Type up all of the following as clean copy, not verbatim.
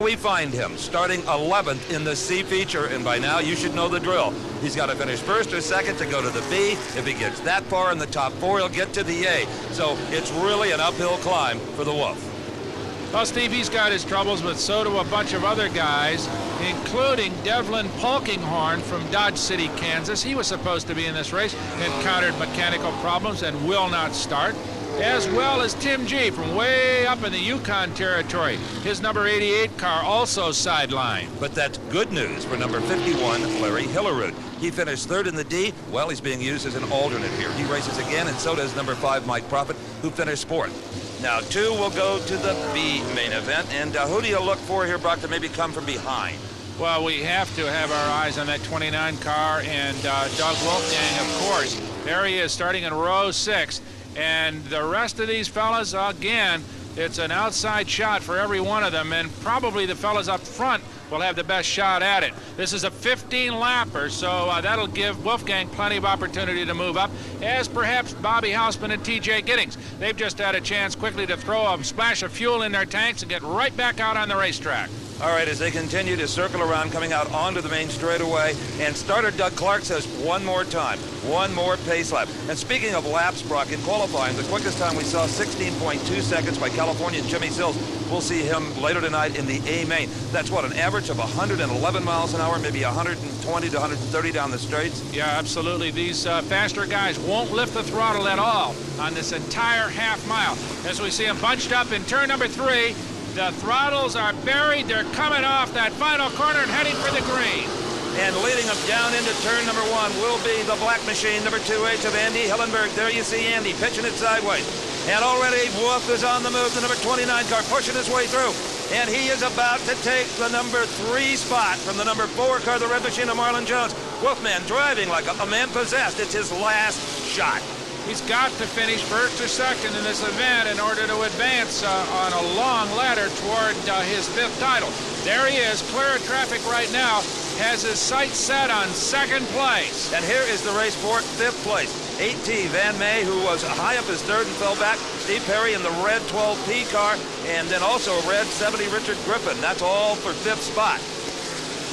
we find him starting 11th in the C feature, and by now you should know the drill. He's got to finish first or second to go to the B. If he gets that far in the top 4, he'll get to the A. So it's really an uphill climb for the Wolf. Well, Steve, he's got his troubles, but so do a bunch of other guys, including Devlin Polkinghorn from Dodge City, Kansas. He was supposed to be in this race, encountered mechanical problems and will not start, as well as Tim G from way up in the Yukon territory. His number 88 car also sidelined. But that's good news for number 51, Larry Hillerud. He finished third in the D. Well, he's being used as an alternate here. He races again, and so does number 5, Mike Prophet, who finished fourth. Now 2 will go to the B main event, and who do you look for here, Brock, to maybe come from behind? Well, we have to have our eyes on that 29 car and Doug Wolfgang, of course. There he is, starting in row 6. And the rest of these fellas, again, it's an outside shot for every one of them, and probably the fellas up front will have the best shot at it. This is a 15-lapper, so that'll give Wolfgang plenty of opportunity to move up, as perhaps Bobby Hausman and T.J. Giddings. They've just had a chance quickly to throw a splash of fuel in their tanks and get right back out on the racetrack. All right, as they continue to circle around, coming out onto the main straightaway, and starter Doug Clark says one more time, one more pace lap. And speaking of laps, Brock, in qualifying, the quickest time we saw 16.2 seconds by Californian Jimmy Sills. We'll see him later tonight in the A main. That's what, an average of 111 miles an hour, maybe 120 to 130 down the straights? Yeah, absolutely. These faster guys won't lift the throttle at all on this entire half mile. As we see them bunched up in turn number 3, the throttles are buried. They're coming off that final corner and heading for the green. And leading them down into turn number 1 will be the black machine, number 2H of Andy Hillenberg. There you see Andy pitching it sideways. And already Wolf is on the move, the number 29 car pushing his way through. And he is about to take the number 3 spot from the number 4 car, the red machine of Marlon Jones. Wolfman driving like a man possessed. It's his last shot. He's got to finish first or second in this event in order to advance on a long ladder toward his 5th title. There he is, clear of traffic right now, has his sights set on 2nd place. And here is the race for 5th place. 8T Van May, who was high up as 3rd and fell back. Steve Perry in the red 12P car, and then also red 70 Richard Griffin. That's all for 5th spot.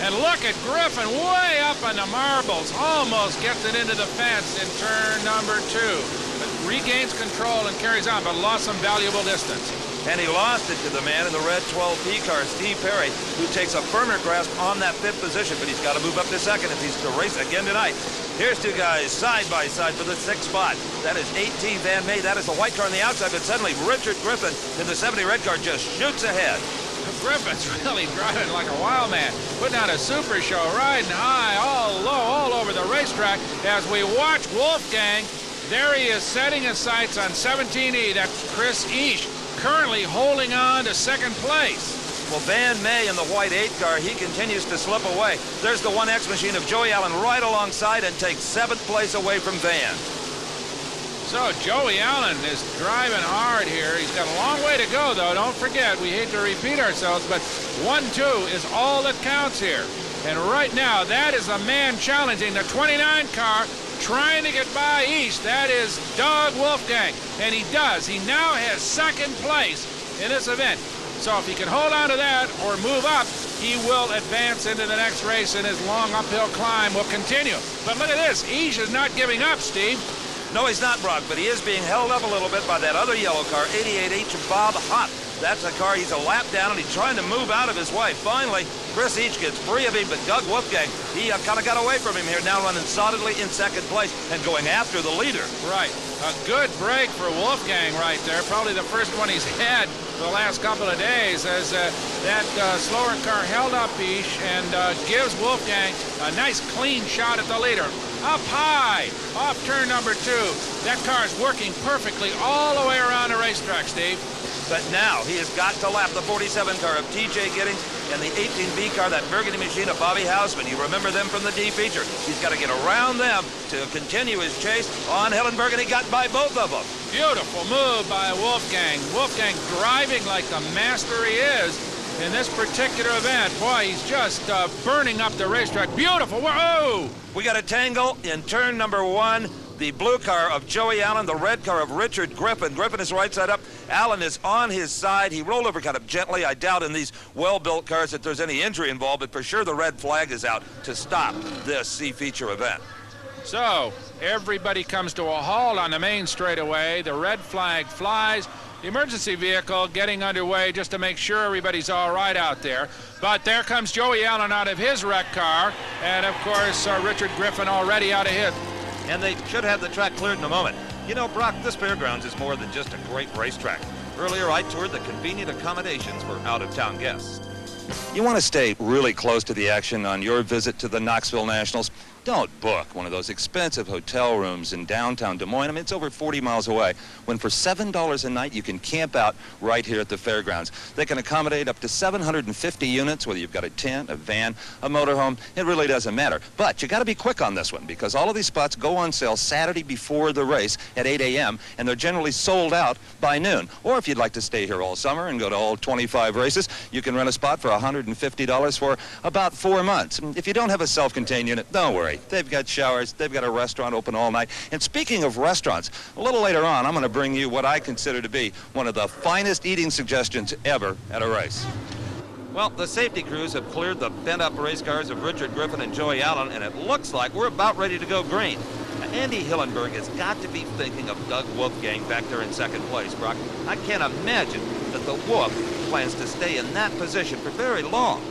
And look at Griffin way up on the marbles. Almost gets it into the fence in turn number 2. But regains control and carries on, but lost some valuable distance. And he lost it to the man in the red 12P car, Steve Perry, who takes a firmer grasp on that 5th position, but he's got to move up to 2nd if he's to race again tonight. Here's 2 guys side by side for the 6th spot. That is 8T Van May. That is the white car on the outside, but suddenly Richard Griffin in the 70 red car just shoots ahead. Griffin's really driving like a wild man, putting on a super show, riding high, all low, all over the racetrack as we watch Wolfgang. There he is setting his sights on 17E. That's Chris Eash, currently holding on to 2nd place. Well, Van May in the white 8 car, he continues to slip away. There's the 1X machine of Joey Allen right alongside and takes 7th place away from Van. So Joey Allen is driving hard here. He's got a long way to go, though. Don't forget, we hate to repeat ourselves, but 1-2 is all that counts here. And right now, that is the man challenging the 29 car, trying to get by East. That is Doug Wolfgang, and he does. He now has 2nd place in this event. So if he can hold on to that or move up, he will advance into the next race, and his long uphill climb will continue. But look at this. East is not giving up, Steve. No, he's not, Brock, but he is being held up a little bit by that other yellow car, 88H Bob Hopp. That's a car, he's a lap down, and he's trying to move out of his way. Finally, Chris Each gets free of him, but Doug Wolfgang, he kind of got away from him here, now running solidly in 2nd place and going after the leader. Right. A good break for Wolfgang right there. Probably the first one he's had for the last couple of days, as that slower car held up Each and gives Wolfgang a nice clean shot at the leader. Up high, off turn number 2. That car is working perfectly all the way around the racetrack, Steve. But now he has got to lap the 47 car of T.J. Giddings and the 18B car, that burgundy machine of Bobby Hausman. You remember them from the D feature. He's got to get around them to continue his chase on Hillenberg, and he got by both of them. Beautiful move by Wolfgang. Wolfgang driving like the master he is in this particular event. Boy, he's just burning up the racetrack. Beautiful. Whoa! We got a tangle in turn number 1. The blue car of Joey Allen, the red car of Richard Griffin. Griffin is right side up, Allen is on his side. He rolled over kind of gently. I doubt in these well-built cars that there's any injury involved, but for sure the red flag is out to stop this C feature event. So everybody comes to a halt on the main straightaway. The red flag flies. The emergency vehicle getting underway just to make sure everybody's all right out there. But there comes Joey Allen out of his wrecked car, and of course Richard Griffin already out of his. And they should have the track cleared in a moment. You know, Brock, this fairgrounds is more than just a great racetrack. Earlier I toured the convenient accommodations for out-of-town guests. You want to stay really close to the action on your visit to the Knoxville Nationals? Don't book one of those expensive hotel rooms in downtown Des Moines. I mean, it's over 40 miles away, when for $7 a night you can camp out right here at the fairgrounds. They can accommodate up to 750 units, whether you've got a tent, a van, a motorhome. It really doesn't matter. But you got to be quick on this one, because all of these spots go on sale Saturday before the race at 8 a.m., and they're generally sold out by noon. Or if you'd like to stay here all summer and go to all 25 races, you can rent a spot for $150 for about 4 months. And if you don't have a self-contained unit, don't worry. They've got showers. They've got a restaurant open all night. And speaking of restaurants, a little later on, I'm going to bring you what I consider to be one of the finest eating suggestions ever at a race. Well, the safety crews have cleared the bent-up race cars of Richard Griffin and Joey Allen, and it looks like we're about ready to go green. Now, Andy Hillenberg has got to be thinking of Doug Wolfgang back there in second place, Brock. I can't imagine that the Wolf plans to stay in that position for very long.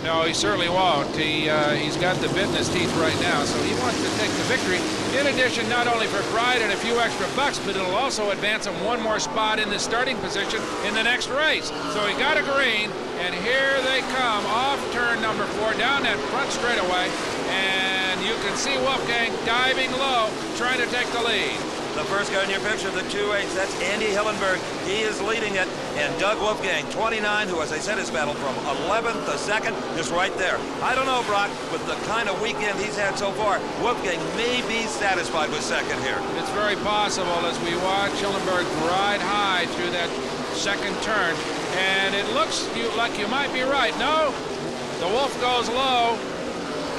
No, he certainly won't. He's got the bit in his teeth right now, so he wants to take the victory. In addition, not only for pride and a few extra bucks, but it'll also advance him one more spot in the starting position in the next race. So he got a green, and here they come off turn number 4 down that front straightaway, and you can see Wolfgang diving low, trying to take the lead. The first guy in your picture, the 2-8, that's Andy Hillenberg. He is leading it, and Doug Wolfgang, 29, who, as I said, has battled from 11th to 2nd, is right there. I don't know, Brock, with the kind of weekend he's had so far, Wolfgang may be satisfied with second here. It's very possible as we watch Hillenberg ride high through that second turn, and it looks like you might be right. No, the Wolf goes low.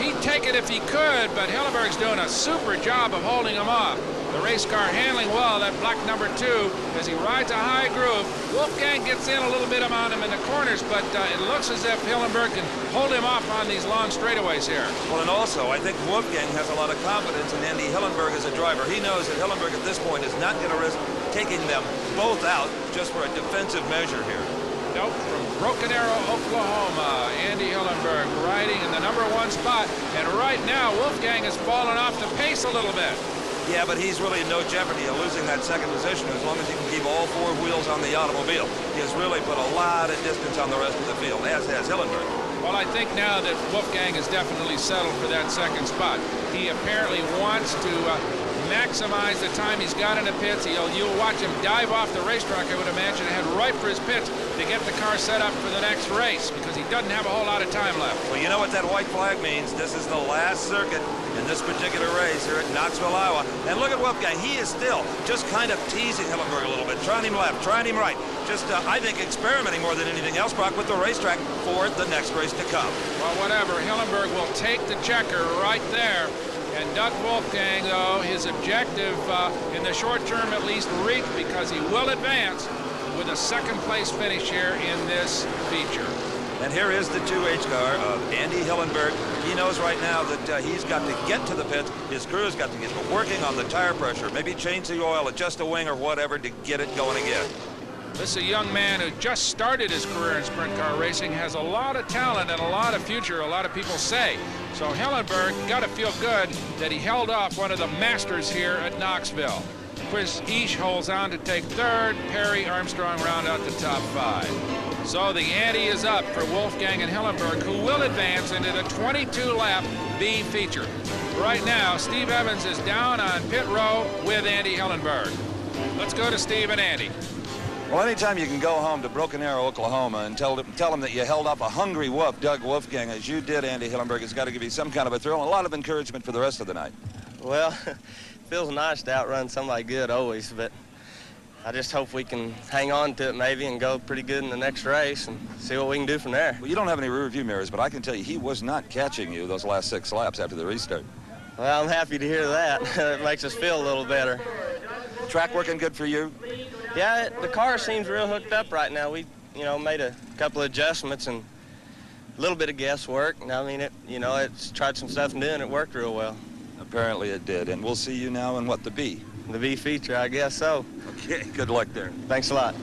He'd take it if he could, but Hillenberg's doing a super job of holding him off. The race car handling well that black number 2 as he rides a high groove. Wolfgang gets in a little bit on him in the corners, but it looks as if Hillenberg can hold him off on these long straightaways here. Well, and also, I think Wolfgang has a lot of confidence in Andy Hillenberg as a driver. He knows that Hillenberg at this point is not going to risk taking them both out just for a defensive measure here. Nope, from Broken Arrow, Oklahoma, Andy Hillenberg riding in the number 1 spot. And right now, Wolfgang has fallen off the pace a little bit. Yeah, but he's really in no jeopardy of losing that second position as long as he can keep all 4 wheels on the automobile. He has really put a lot of distance on the rest of the field, as has Hillenberg. Well, I think now that Wolfgang is definitely settled for that second spot. He apparently wants to maximize the time he's got in the pits. You'll watch him dive off the racetrack, I would imagine, and head right for his pits to get the car set up for the next race, because he doesn't have a whole lot of time left. Well, you know what that white flag means. This is the last circuit in this particular race here at Knoxville, Iowa. And look at Wolfgang. He is still just kind of teasing Hillenberg a little bit, trying him left, trying him right. Just, I think, experimenting more than anything else, Brock, with the racetrack for the next race to come. Well, whatever. Hillenberg will take the checker right there. And Doug Wolfgang, though, his objective in the short term at least reached, because he will advance with a second place finish here in this feature. And here is the 2H car of Andy Hillenberg. He knows right now that he's got to get to the pits. His crew's got to get working on the tire pressure, maybe change the oil, adjust a wing or whatever to get it going again. This is a young man who just started his career in sprint car racing, has a lot of talent and a lot of future, a lot of people say. So Hillenberg got to feel good that he held off one of the masters here at Knoxville. Chris Eash holds on to take third. Perry Armstrong round out the top 5. So the ante is up for Wolfgang and Hillenberg, who will advance into the 22-lap B feature. Right now, Steve Evans is down on pit row with Andy Hillenberg. Let's go to Steve and Andy. Well, anytime you can go home to Broken Arrow, Oklahoma, and tell them that you held up a hungry wolf, Doug Wolfgang, as you did, Andy Hillenberg, it's got to give you some kind of a thrill and a lot of encouragement for the rest of the night. Well, it feels nice to outrun somebody good always, but I just hope we can hang on to it maybe and go pretty good in the next race and see what we can do from there. Well, you don't have any rear view mirrors, but I can tell you he was not catching you those last 6 laps after the restart. Well, I'm happy to hear that. It makes us feel a little better. Track working good for you? Yeah, the car seems real hooked up right now. We, made a couple of adjustments and a little bit of guesswork. And I mean, it's tried some stuff new and it worked real well. Apparently it did. And we'll see you now in what, the B? The B feature, I guess so. Okay, good luck there. Thanks a lot.